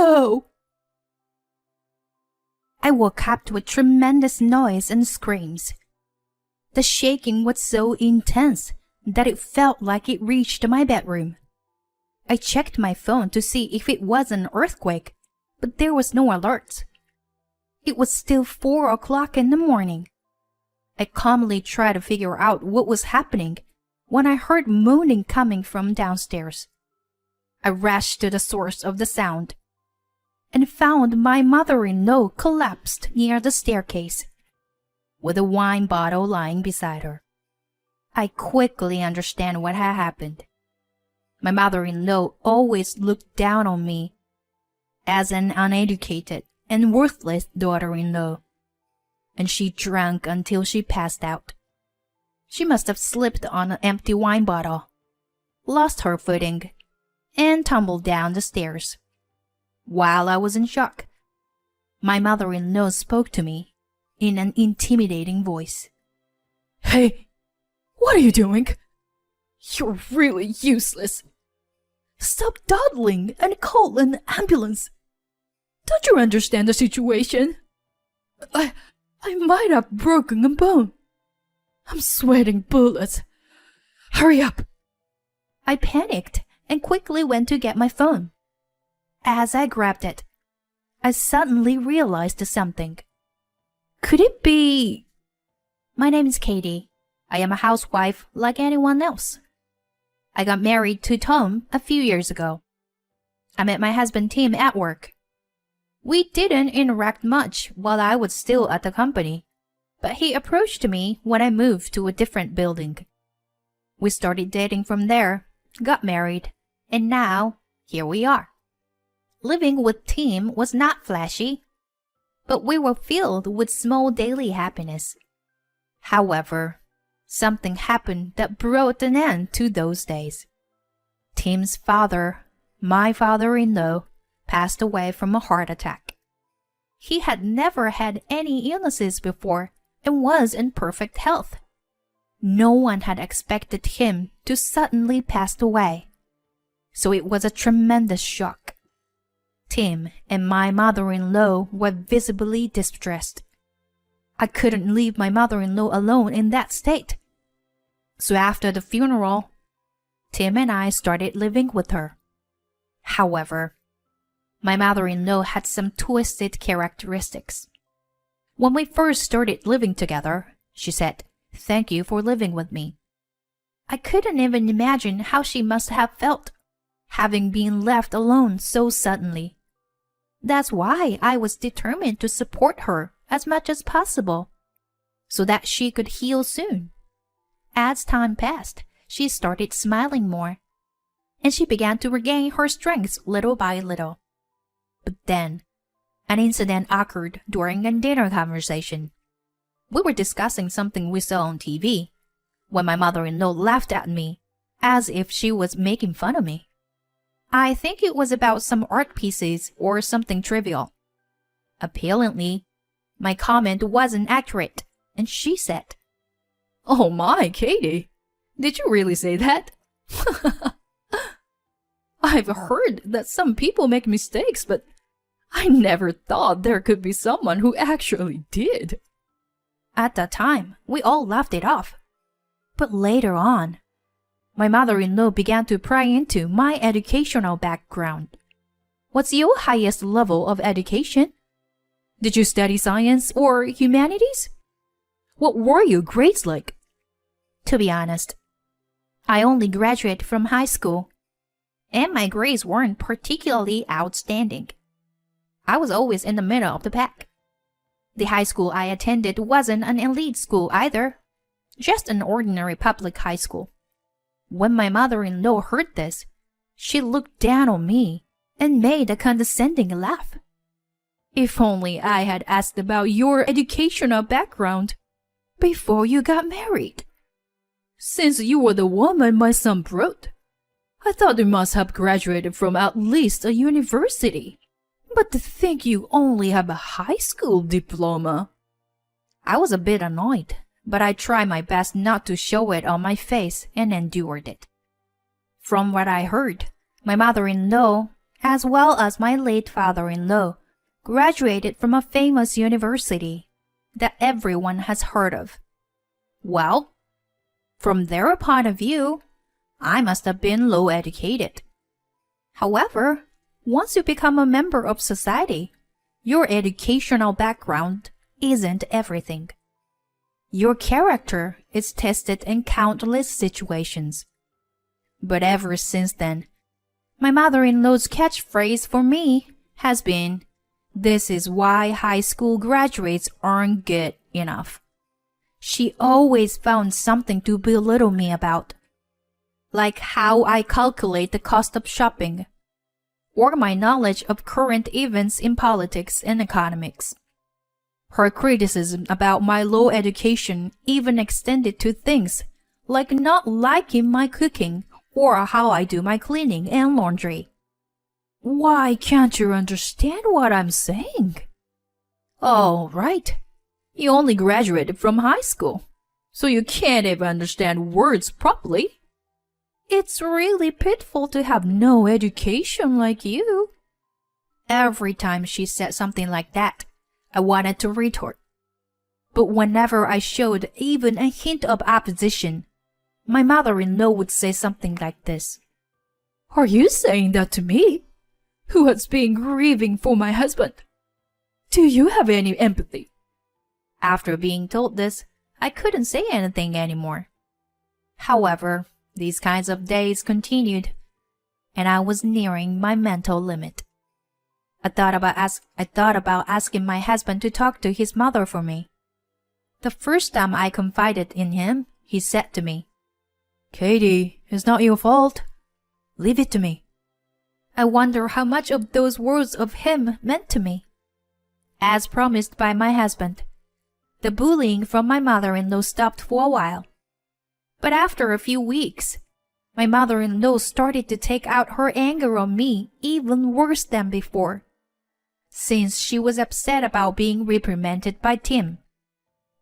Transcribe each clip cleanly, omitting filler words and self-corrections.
no!" I woke up to a tremendous noise and screams. The shaking was so intense that it felt like it reached my bedroom. I checked my phone to see if it was an earthquake, but there was no alert. It was still 4 o'clock in the morning. I calmly tried to figure out what was happening when I heard moaning coming from downstairs. I rushed to the source of the sound and found my mother-in-law collapsed near the staircase, with a wine bottle lying beside her. I quickly understand what had happened. My mother-in-law always looked down on me as an uneducated and worthless daughter-in-law, and she drank until she passed out. She must have slipped on an empty wine bottle, lost her footing, and tumbled down the stairs. While I was in shock, my mother-in-law spoke to me in an intimidating voice. "Hey, what are you doing? You're really useless. Stop dawdling and call an ambulance. Don't you understand the situation? I might have broken a bone. I'm sweating bullets. Hurry up." I panicked and quickly went to get my phone. As I grabbed it, I suddenly realized something. Could it be... My name is Katie. I am a housewife like anyone else. I got married to Tom a few years ago. I met my husband Tim at work. We didn't interact much while I was still at the company, but he approached me when I moved to a different building. We started dating from there, got married, and now here we are. Living with Tim was not flashy, but we were filled with small daily happiness. However, something happened that brought an end to those days. Tim's father, my father-in-law, passed away from a heart attack. He had never had any illnesses before and was in perfect health. No one had expected him to suddenly pass away, so it was a tremendous shock. Tim and my mother-in-law were visibly distressed. I couldn't leave my mother-in-law alone in that state. So after the funeral, Tim and I started living with her. However, my mother-in-law had some twisted characteristics. When we first started living together, she said, "Thank you for living with me." I couldn't even imagine how she must have felt, having been left alone so suddenly. That's why I was determined to support her as much as possible, so that she could heal soon. As time passed, she started smiling more, and she began to regain her strength little by little. But then, an incident occurred during a dinner conversation. We were discussing something we saw on TV, when my mother-in-law laughed at me, as if she was making fun of me. I think it was about some art pieces or something trivial. Apparently, my comment wasn't accurate, and she said, "Oh my, Katie, did you really say that?" "I've heard that some people make mistakes, but I never thought there could be someone who actually did." At the time, we all laughed it off. But later on, my mother-in-law began to pry into my educational background. "What's your highest level of education? Did you study science or humanities? What were your grades like?" To be honest, I only graduated from high school, and my grades weren't particularly outstanding. I was always in the middle of the pack. The high school I attended wasn't an elite school either, just an ordinary public high school. When my mother-in-law heard this, she looked down on me and made a condescending laugh. "If only I had asked about your educational background before you got married. Since you were the woman my son brought, I thought you must have graduated from at least a university. But to think you only have a high school diploma." I was a bit annoyed, but I tried my best not to show it on my face and endured it. From what I heard, my mother-in-law as well as my late father-in-law, graduated from a famous university that everyone has heard of. Well, from their point of view, I must have been low educated. However, once you become a member of society, your educational background isn't everything. Your character is tested in countless situations. But ever since then, my mother-in-law's catchphrase for me has been, "This is why high school graduates aren't good enough." She always found something to belittle me about, like how I calculate the cost of shopping, or my knowledge of current events in politics and economics. Her criticism about my low education even extended to things like not liking my cooking or how I do my cleaning and laundry. Why can't you understand what I'm saying? Oh, right. You only graduated from high school, so you can't even understand words properly. It's really pitiful to have no education like you. Every time she said something like that, I wanted to retort. But whenever I showed even a hint of opposition, my mother-in-law would say something like this. "Are you saying that to me, who has been grieving for my husband? Do you have any empathy?" After being told this, I couldn't say anything anymore. However, these kinds of days continued, and I was nearing my mental limit. I thought about asking my husband to talk to his mother for me. The first time I confided in him, he said to me, "Katie, it's not your fault. Leave it to me." I wonder how much of those words of him meant to me. As promised by my husband, the bullying from my mother-in-law stopped for a while. But after a few weeks, my mother-in-law started to take out her anger on me even worse than before. Since she was upset about being reprimanded by Tim,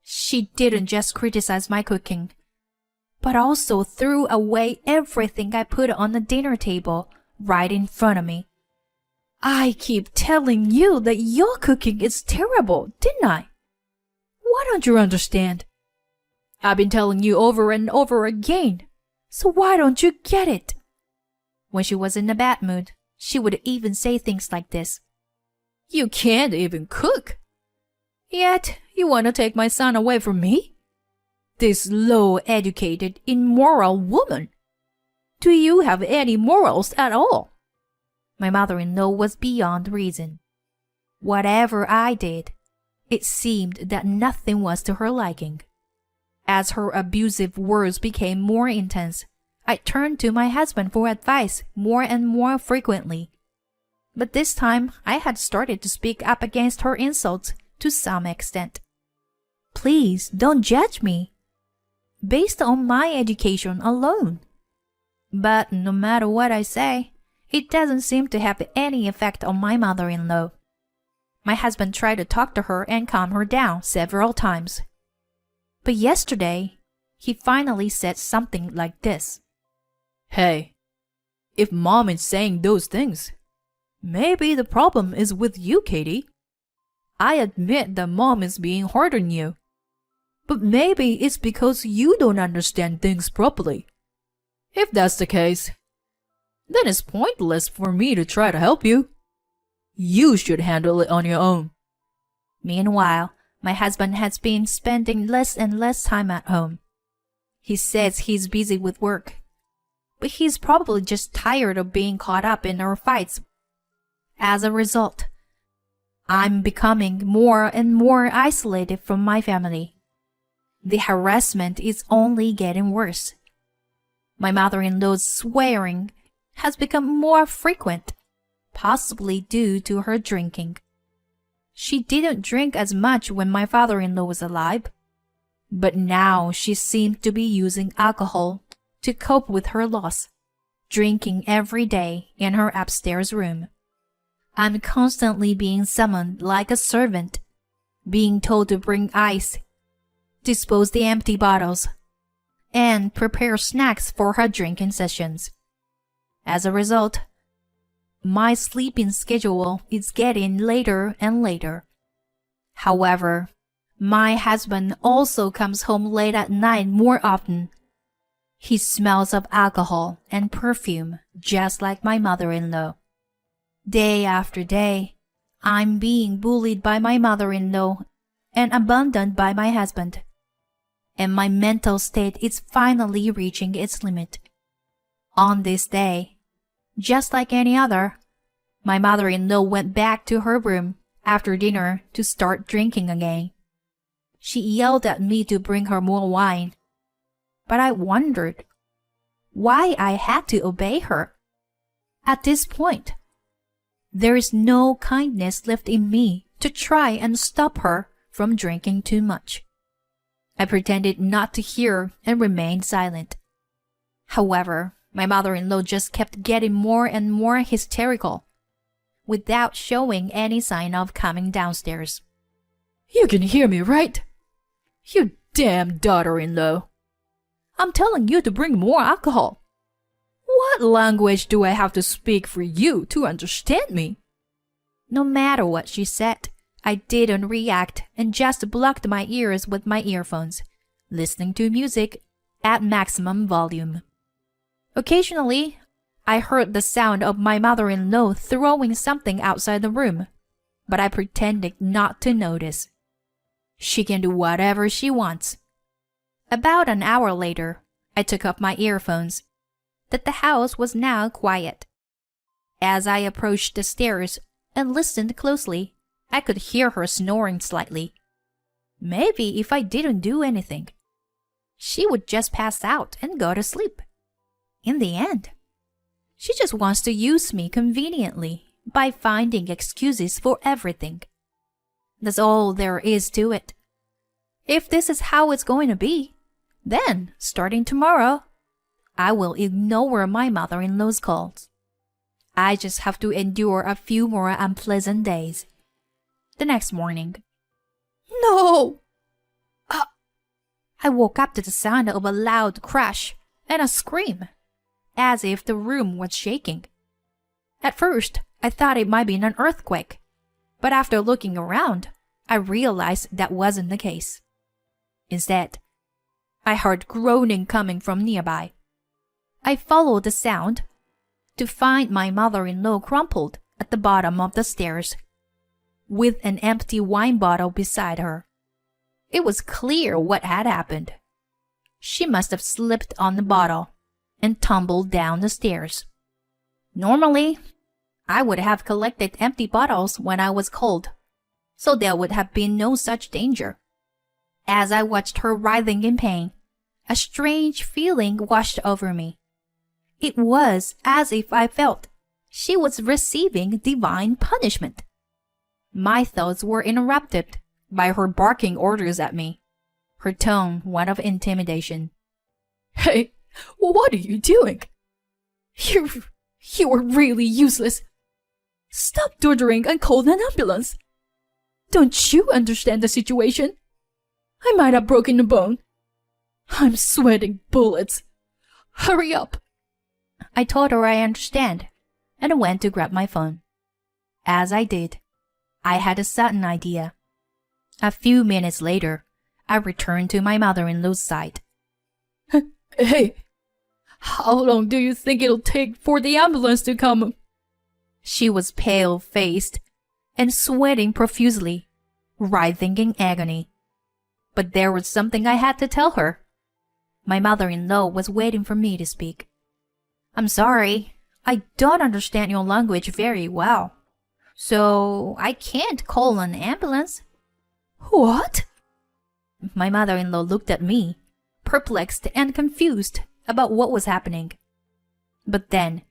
she didn't just criticize my cooking, but also threw away everything I put on the dinner table right in front of me. "I keep telling you that your cooking is terrible, didn't I? Why don't you understand? I've been telling you over and over again, so why don't you get it?" When she was in a bad mood, she would even say things like this. "You can't even cook. Yet you want to take my son away from me? This low-educated, immoral woman. Do you have any morals at all?" My mother-in-law was beyond reason. Whatever I did, it seemed that nothing was to her liking. As her abusive words became more intense, I turned to my husband for advice more and more frequently. But this time, I had started to speak up against her insults to some extent. "Please don't judge me based on my education alone." But no matter what I say, it doesn't seem to have any effect on my mother-in-law. My husband tried to talk to her and calm her down several times. But yesterday, he finally said something like this. "Hey, if Mom is saying those things, maybe the problem is with you, Katie. I admit that Mom is being hard on you, but maybe it's because you don't understand things properly. If that's the case, then it's pointless for me to try to help you. You should handle it on your own." Meanwhile, my husband has been spending less and less time at home. He says he's busy with work, but he's probably just tired of being caught up in our fights. As a result, I'm becoming more and more isolated from my family. The harassment is only getting worse. My mother-in-law's swearing has become more frequent, possibly due to her drinking. She didn't drink as much when my father-in-law was alive, but now she seemed to be using alcohol to cope with her loss, drinking every day in her upstairs room. I'm constantly being summoned like a servant, being told to bring ice, dispose the empty bottles, and prepare snacks for her drinking sessions. As a result, My sleeping schedule is getting later and later. However, my husband also comes home late at night more often. He smells of alcohol and perfume just like my mother-in-law. Day after day, I'm being bullied by my mother-in-law and abandoned by my husband. And my mental state is finally reaching its limit. On this day, just like any other, my mother-in-law went back to her room after dinner to start drinking again. She yelled at me to bring her more wine, but I wondered why I had to obey her. At this point, there is no kindness left in me to try and stop her from drinking too much. I pretended not to hear and remained silent. However, my mother-in-law just kept getting more and more hysterical, without showing any sign of coming downstairs. You can hear me, right? You damn daughter-in-law. I'm telling you to bring more alcohol. What language do I have to speak for you to understand me? No matter what she said, I didn't react and just blocked my ears with my earphones, listening to music at maximum volume. Occasionally, I heard the sound of my mother-in-law throwing something outside the room, but I pretended not to notice. She can do whatever she wants. About an hour later, I took off my earphones. That the house was now quiet. As I approached the stairs and listened closely, I could hear her snoring slightly. Maybe if I didn't do anything, she would just pass out and go to sleep. In the end, she just wants to use me conveniently by finding excuses for everything. That's all there is to it. If this is how it's going to be, then, starting tomorrow, I will ignore my mother-in-law's calls. I just have to endure a few more unpleasant days. The next morning. No! I woke up to the sound of a loud crash and a scream, as if the room was shaking. At first, I thought it might be an earthquake, but after looking around, I realized that wasn't the case. Instead, I heard groaning coming from nearby. I followed the sound to find my mother-in-law crumpled at the bottom of the stairs, with an empty wine bottle beside her. It was clear what had happened. She must have slipped on the bottle and tumbled down the stairs. Normally, I would have collected empty bottles when I was cold, so there would have been no such danger. As I watched her writhing in pain, a strange feeling washed over me. It was as if I felt she was receiving divine punishment. My thoughts were interrupted by her barking orders at me, her tone one of intimidation. Hey, what are you doing? You are really useless. Stop doddering and call an ambulance. Don't you understand the situation? I might have broken a bone. I'm sweating bullets. Hurry up. I told her I understand and went to grab my phone. As I did, I had a sudden idea. A few minutes later, I returned to my mother-in-law's side. Hey, how long do you think it'll take for the ambulance to come? She was pale-faced and sweating profusely, writhing in agony. But there was something I had to tell her. My mother-in-law was waiting for me to speak. I'm sorry, I don't understand your language very well, so I can't call an ambulance. What? My mother-in-law looked at me, perplexed and confused about what was happening. But then,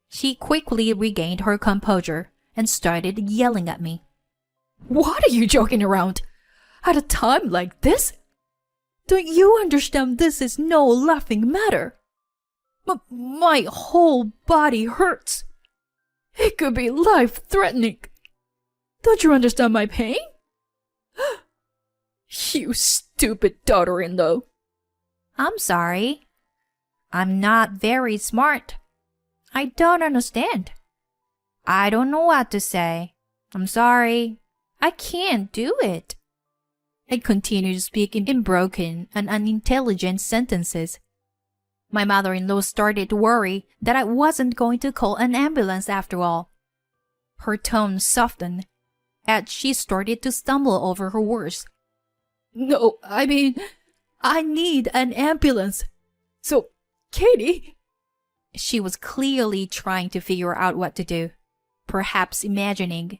she quickly regained her composure and started yelling at me. What are you joking around? At a time like this? Don't you understand this is no laughing matter? My whole body hurts. It could be life-threatening. Don't you understand my pain? You stupid daughter-in-law. I'm sorry. I'm not very smart. I don't understand. I don't know what to say. I'm sorry. I can't do it. I continued to speak in broken and unintelligent sentences. My mother-in-law started to worry that I wasn't going to call an ambulance after all. Her tone softened as she started to stumble over her words. No, I mean, I need an ambulance. So, Katie... She was clearly trying to figure out what to do, perhaps imagining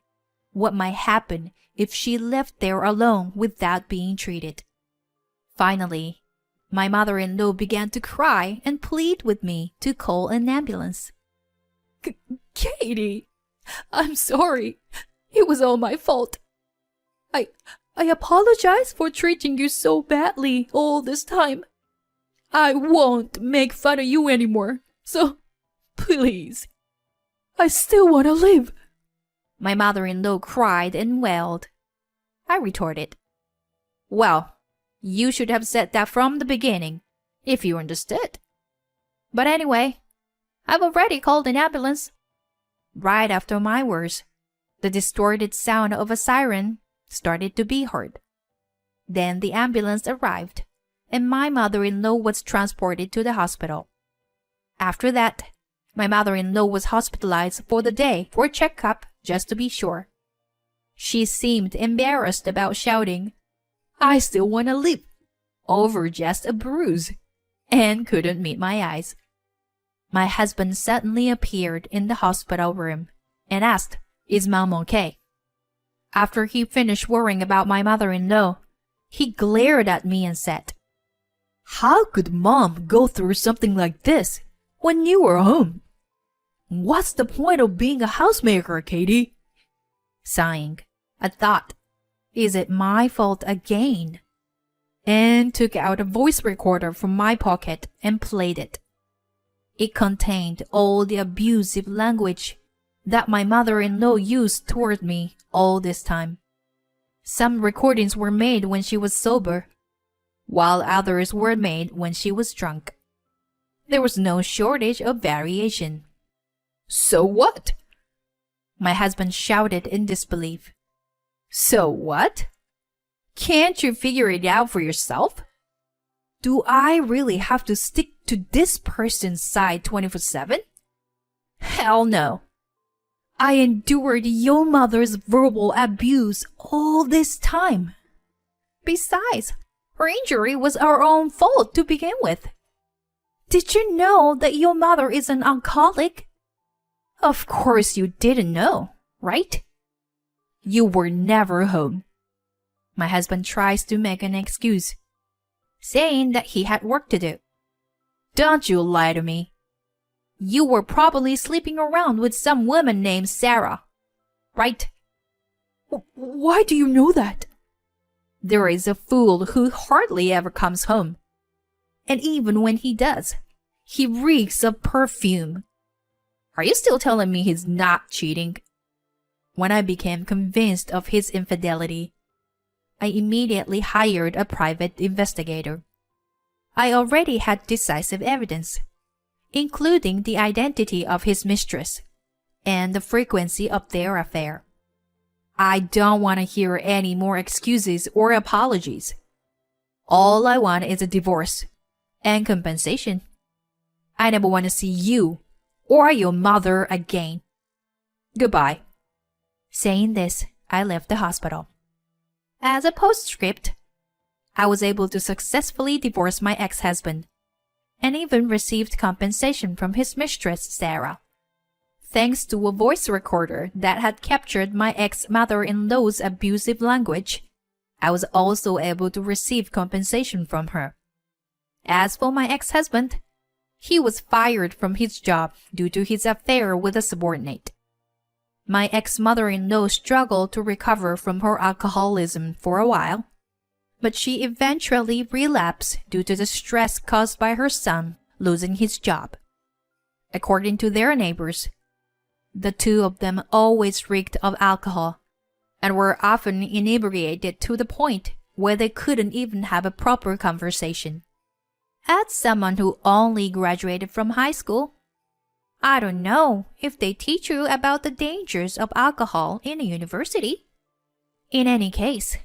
what might happen if she left there alone without being treated. Finally, my mother-in-law began to cry and plead with me to call an ambulance. Katie, I'm sorry. It was all my fault. I apologize for treating you so badly all this time. I won't make fun of you anymore. So, please, I still want to live. My mother-in-law cried and wailed. I retorted, well, you should have said that from the beginning, if you understood. But anyway, I've already called an ambulance. Right after my words, the distorted sound of a siren started to be heard. Then the ambulance arrived, and my mother-in-law was transported to the hospital. After that, my mother-in-law was hospitalized for the day for a checkup just to be sure. She seemed embarrassed about shouting, I still want to live, over just a bruise, and couldn't meet my eyes. My husband suddenly appeared in the hospital room and asked, Is Mom okay? After he finished worrying about my mother-in-law, he glared at me and said, How could Mom go through something like this when you were home? What's the point of being a housemaker, Katie? Sighing, I thought, is it my fault again? And took out a voice recorder from my pocket and played it. It contained all the abusive language that my mother-in-law used toward me all this time. Some recordings were made when she was sober, while others were made when she was drunk. There was no shortage of variation. So what? My husband shouted in disbelief. So what? Can't you figure it out for yourself? Do I really have to stick to this person's side 24/7? Hell no. I endured your mother's verbal abuse all this time. Besides, her injury was our own fault to begin with. Did you know that your mother is an alcoholic? Of course you didn't know, right? You were never home. My husband tries to make an excuse, saying that he had work to do. Don't you lie to me. You were probably sleeping around with some woman named Sarah, right? Why do you know that? There is a fool who hardly ever comes home. And even when he does, he reeks of perfume. Are you still telling me he's not cheating? When I became convinced of his infidelity, I immediately hired a private investigator. I already had decisive evidence, including the identity of his mistress and the frequency of their affair. I don't want to hear any more excuses or apologies. All I want is a divorce and compensation. I never want to see you or your mother again. Goodbye. Saying this, I left the hospital. As a postscript, I was able to successfully divorce my ex-husband and even received compensation from his mistress, Sarah. Thanks to a voice recorder that had captured my ex-mother-in-law's abusive language, I was also able to receive compensation from her. As for my ex-husband, he was fired from his job due to his affair with a subordinate. My ex-mother-in-law struggled to recover from her alcoholism for a while, but she eventually relapsed due to the stress caused by her son losing his job. According to their neighbors, the two of them always reeked of alcohol and were often inebriated to the point where they couldn't even have a proper conversation. As someone who only graduated from high school, I don't know if they teach you about the dangers of alcohol in a university. In any case,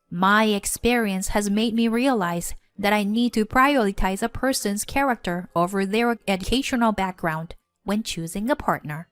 my experience has made me realize that I need to prioritize a person's character over their educational background when choosing a partner.